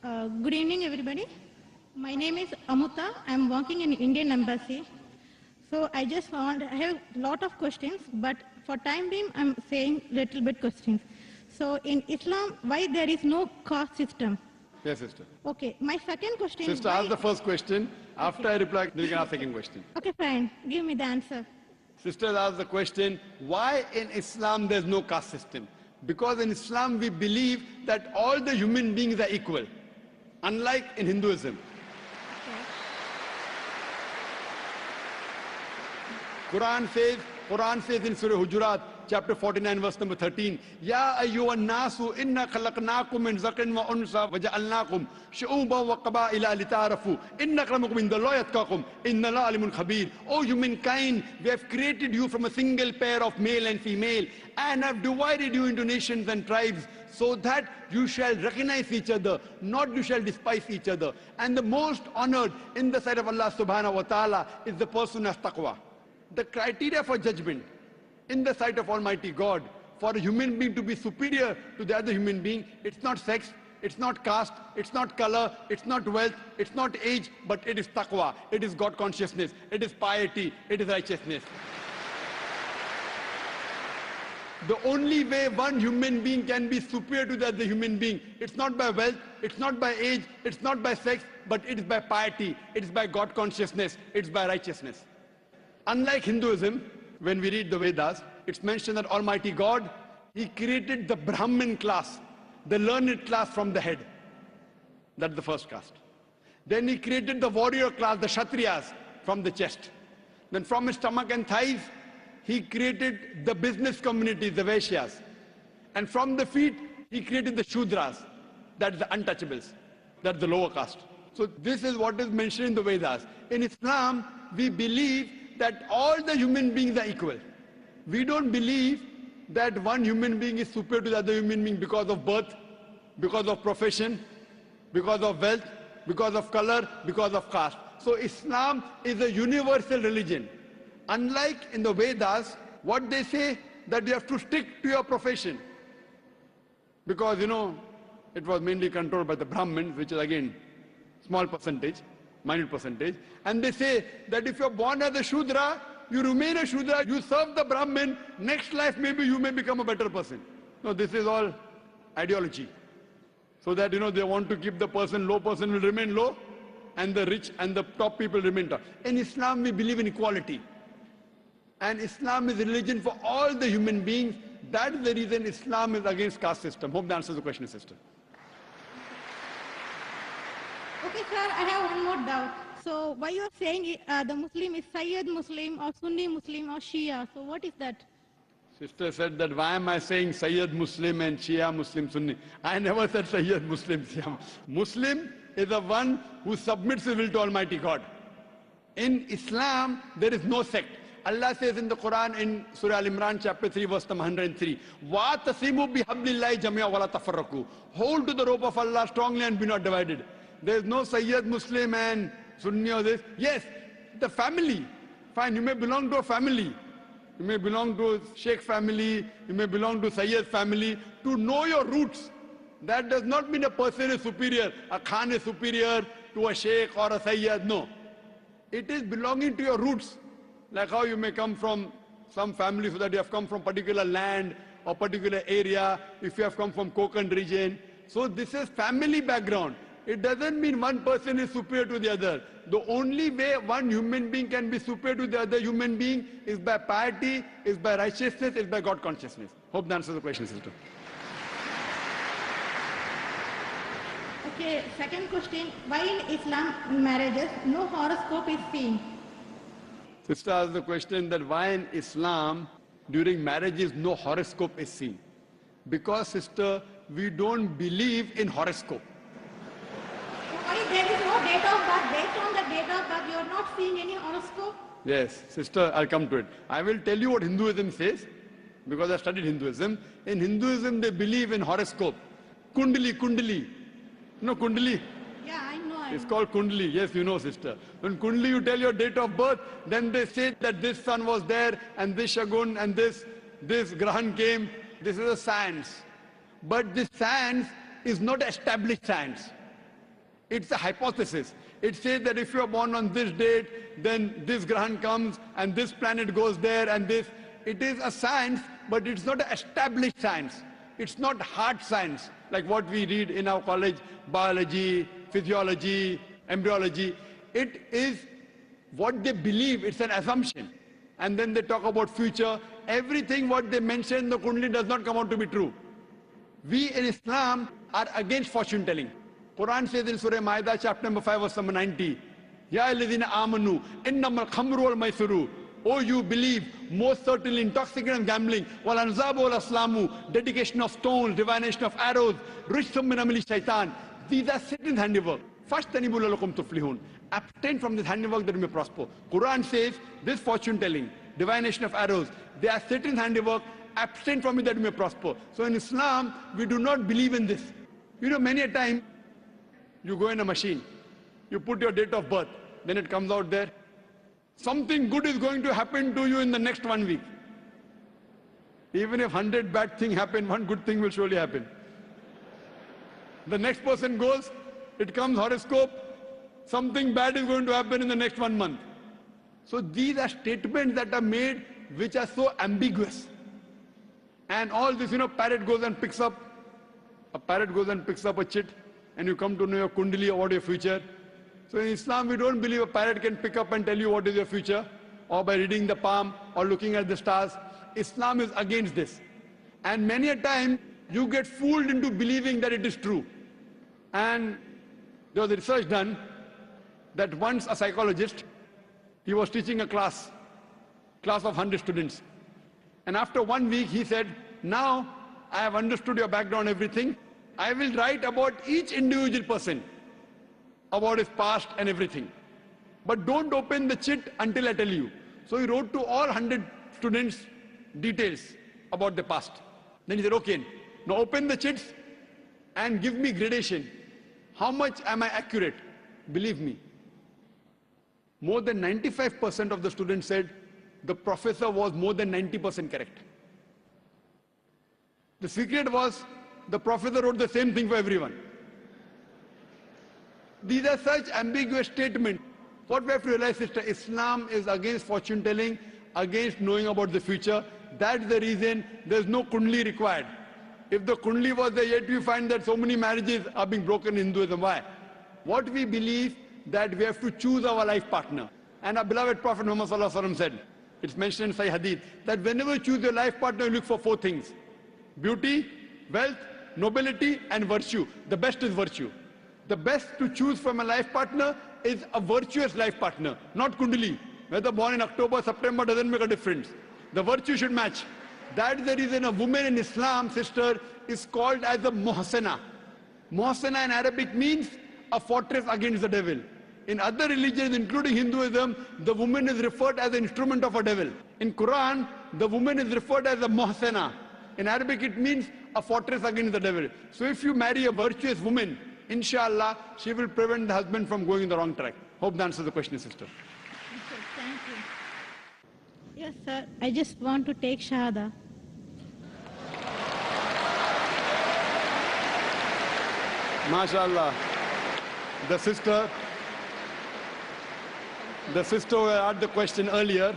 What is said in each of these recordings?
Good evening, everybody. My name is Amuta. I'm working in Indian Embassy. So I have a lot of questions, but for time being, I'm saying little bit questions. So in Islam, why there is no caste system? Yes, sister. Okay, my second question. Sister, ask the first question. After I reply, then you can ask the second question. Okay, fine. Give me the answer. Sister asked the question, why in Islam there's no caste system? Because in Islam we believe that all the human beings are equal, unlike in Hinduism. Quran says in Surah Hujurat, chapter 49, verse number 13, Ya ayyuhan nasu inna khalaqnakum min zakarin wa unsa wa ja'alnakum shu'uban wa qaba'ila lita'arafu inna akramakum indallahi atqakum inna Allaha alimun khabir. O humankind, we have created you from a single pair of male and female and have divided you into nations and tribes so that you shall recognize each other, not you shall despise each other. And the most honored in the sight of Allah subhanahu wa ta'ala is the person who has taqwa. The criteria for judgment in the sight of Almighty God for a human being to be superior to the other human being, it's not sex, it's not caste, it's not color, it's not wealth, it's not age, but it is taqwa, it is God consciousness, it is piety, it is righteousness. The only way one human being can be superior to the other human being, it's not by wealth, it's not by age, it's not by sex, but it is by piety, it is by God consciousness, it's by righteousness. Unlike Hinduism, when we read the Vedas, it's mentioned that Almighty God, He created the Brahmin class, the learned class from the head. That's the first caste. Then He created the warrior class, the Kshatriyas, from the chest. Then from his stomach and thighs, He created the business community, the Vaishyas. And from the feet, He created the Shudras, that's the untouchables, that's the lower caste. So this is what is mentioned in the Vedas. In Islam, we believe that all the human beings are equal. We don't believe that one human being is superior to the other human being because of birth, because of profession, because of wealth, because of color, because of caste. So Islam is a universal religion. Unlike in the Vedas, what they say that you have to stick to your profession. Because, it was mainly controlled by the Brahmins, which is again, small percentage. Minute percentage, and they say that if you're born as a Shudra, you remain a Shudra, you serve the Brahmin, next life maybe you may become a better person. No, this is all ideology. So that, they want to keep the low person will remain low, and the rich and the top people remain top. In Islam, we believe in equality. And Islam is a religion for all the human beings. That is the reason Islam is against caste system. Hope that answers the question, sister. Okay, sir, I have one more doubt. So why you are saying the Muslim is Sayyid Muslim or Sunni Muslim or Shia? So what is that? Sister said that why am I saying Sayyid Muslim and Shia Muslim Sunni? I never said Sayyid Muslim, Shia. Muslim is the one who submits his will to Almighty God. In Islam, there is no sect. Allah says in the Quran in Surah Al-Imran chapter 3 verse number 103, وَاتَصِمُوا بِحَبْلِ اللَّهِ جَمِيعًا وَلَا تَفَرَّقُوا. Hold to the rope of Allah strongly and be not divided. There's no Sayyid Muslim and Sunni or this. Yes, the family. Fine, you may belong to a family. You may belong to a Sheikh family. You may belong to Sayyid family. To know your roots, that does not mean a person is superior. A Khan is superior to a Sheikh or a Sayyid. No. It is belonging to your roots. Like how you may come from some family so that you have come from particular land or particular area. If you have come from Konkan region. So this is family background. It doesn't mean one person is superior to the other. The only way one human being can be superior to the other human being is by piety, is by righteousness, is by God consciousness. Hope that answers the question, sister. Okay, second question. Why in Islam marriages no horoscope is seen? Sister asked the question that why in Islam during marriages no horoscope is seen. Because, sister, we don't believe in horoscope. There is no date of birth. Based on the date of birth, you are not seeing any horoscope? Yes, sister, I'll come to it. I will tell you what Hinduism says, because I studied Hinduism. In Hinduism, they believe in horoscope. Kundali. You know Kundali? Yeah, I know. It's called Kundali. Yes, you know, sister. When Kundali, you tell your date of birth, then they say that this sun was there, and this Shagun, and this Grahan came. This is a science. But this science is not established science. It's a hypothesis. It says that if you are born on this date, then this Grahan comes and this planet goes there and this. It is a science, but it's not an established science. It's not hard science like what we read in our college, biology, physiology, embryology. It is what they believe. It's an assumption. And then they talk about future. Everything what they mention in the Kundali does not come out to be true. We in Islam are against fortune telling. Quran says in Surah Ma'idah, chapter number 5, verse number 90, Ya alladhina amanu, innamal khamru wal maisuru. Oh, you believe, most certainly intoxicant and gambling, wal anzabu wal aslamu, dedication of stones, divination of arrows, rijsum min amali shaitan. These are Satan's handiwork. Fashtanibu lalakum tuflihun. Abstain from this handiwork that you may prosper. Quran says this fortune telling, divination of arrows, they are Satan's handiwork. Abstain from it that you may prosper. So in Islam, we do not believe in this. You know, many a time, you go in a machine, you put your date of birth, then it comes out there. Something good is going to happen to you in the next 1 week. Even if 100 bad things happen, one good thing will surely happen. The next person goes, it comes horoscope, something bad is going to happen in the next 1 month. So these are statements that are made which are so ambiguous. And all this, you know, parrot goes and picks up a chit, and you come to know your kundali or what your future. So in Islam, we don't believe a parrot can pick up and tell you what is your future, or by reading the palm, or looking at the stars. Islam is against this. And many a time, you get fooled into believing that it is true. And there was a research done that once a psychologist, he was teaching a class of 100 students. And after 1 week, he said, now I have understood your background, everything. I will write about each individual person, about his past and everything. But don't open the chit until I tell you. So he wrote to all 100 students details about the past. Then he said, okay, now open the chits and give me gradation. How much am I accurate? Believe me, more than 95% of the students said the professor was more than 90% correct. The secret was the professor wrote the same thing for everyone. These are such ambiguous statements. What we have to realize is that Islam is against fortune telling, against knowing about the future. That's the reason there's no kundli required. If the kundli was there, yet we find that so many marriages are being broken in Hinduism. Why? What we believe that we have to choose our life partner. And our beloved Prophet Muhammad Sallallahu Alaihi Wasallam said, it's mentioned in Sahih Hadith, that whenever you choose your life partner, you look for 4 things. Beauty, wealth, nobility, and virtue. The best is virtue. The best to choose from a life partner is a virtuous life partner, not kundali. Whether born in October, September doesn't make a difference. The virtue should match. That's the reason a woman in Islam, sister, is called as a muhsana. Muhsana in Arabic means a fortress against the devil. In other religions, including Hinduism, the woman is referred as an instrument of a devil. In Quran, the woman is referred as a muhsana. In Arabic, it means a fortress against the devil. So if you marry a virtuous woman, inshallah, she will prevent the husband from going in the wrong track. Hope that answers the question, sister. Okay, thank you. Yes, sir. I just want to take Shahada. MashaAllah. The sister who asked the question earlier,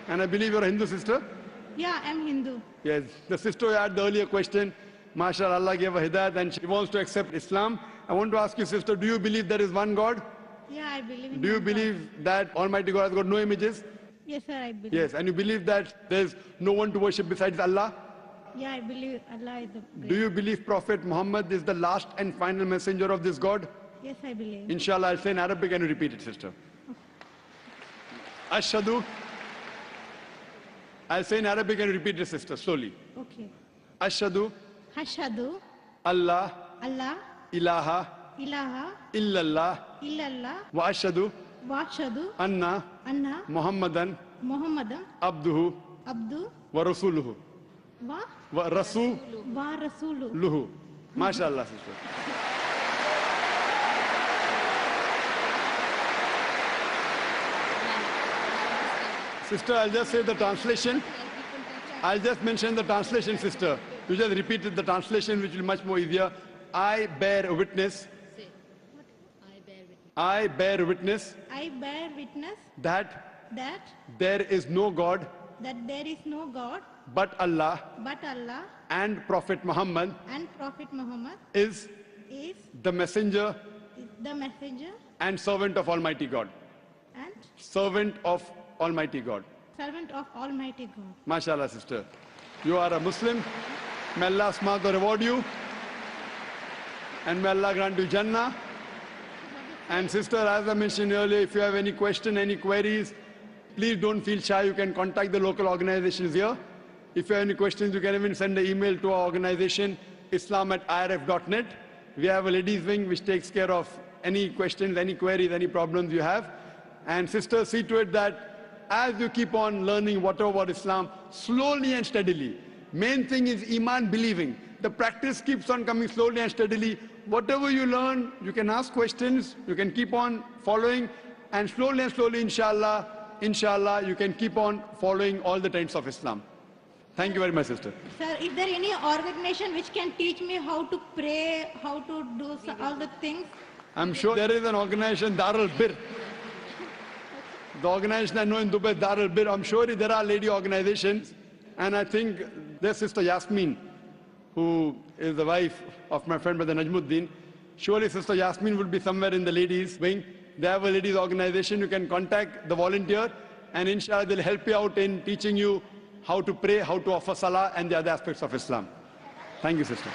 and I believe you're a Hindu sister? Yeah, I'm Hindu. Yes, the sister who had the earlier question, MashaAllah, Allah gave her hidayat and she wants to accept Islam. I want to ask you, sister, do you believe there is one God? Yeah, I believe in Do you God. believe that Almighty God has got no images? Yes, sir, I believe. Yes, and you believe that there's no one to worship besides Allah? Yeah, I believe Allah is the Do great. you believe Prophet Muhammad is the last and final messenger of this God? Yes, I believe. Inshallah, I'll say in Arabic and you repeat it, sister. Ashhadu. I'll say in Arabic and you repeat it, sister, slowly. Okay. Ashhadu Hashadu Allah Allah ilaha ilaha illallah illallah wa ashhadu washadu anna anna Muhammadan Muhammadan abduhu abdu wa rasuluhu wa wa rasuluhu. wa rasulu. MashaAllah, sister. Sister, I'll just say the translation. I'll just mention the translation, sister. You just repeated the translation, which will be much more easier. I bear witness I bear witness I bear witness that that there is no God there is no God but Allah, but Allah, and Prophet Muhammad and Prophet Muhammad is is the messenger the messenger and servant of Almighty God. and Servant of Almighty God. servant of Almighty God. MashaAllah, sister. You are a Muslim. May Allah Subhanahu reward you. And may Allah grant you Jannah. And sister, as I mentioned earlier, if you have any question, any queries, please don't feel shy. You can contact the local organizations here. If you have any questions, you can even send an email to our organization, islam@irf.net. We have a ladies wing which takes care of any questions, any queries, any problems you have. And sister, see to it that as you keep on learning whatever about Islam, slowly and steadily. Main thing is Iman, believing. The practice keeps on coming slowly and steadily. Whatever you learn, you can ask questions, you can keep on following, and slowly, inshallah, you can keep on following all the tenets of Islam. Thank you very much, sister. Sir, is there any organization which can teach me how to pray, how to do all the things? I'm sure there is an organization, Darul Bir. The organization I know in Dubai, Darul Bir. I'm sure there are lady organizations. And I think there's Sister Yasmin, who is the wife of my friend Brother Najmuddin. Surely Sister Yasmin will be somewhere in the ladies wing. They have a ladies organization. You can contact the volunteer, and inshallah they'll help you out in teaching you how to pray, how to offer salah, and the other aspects of Islam. Thank you, sister.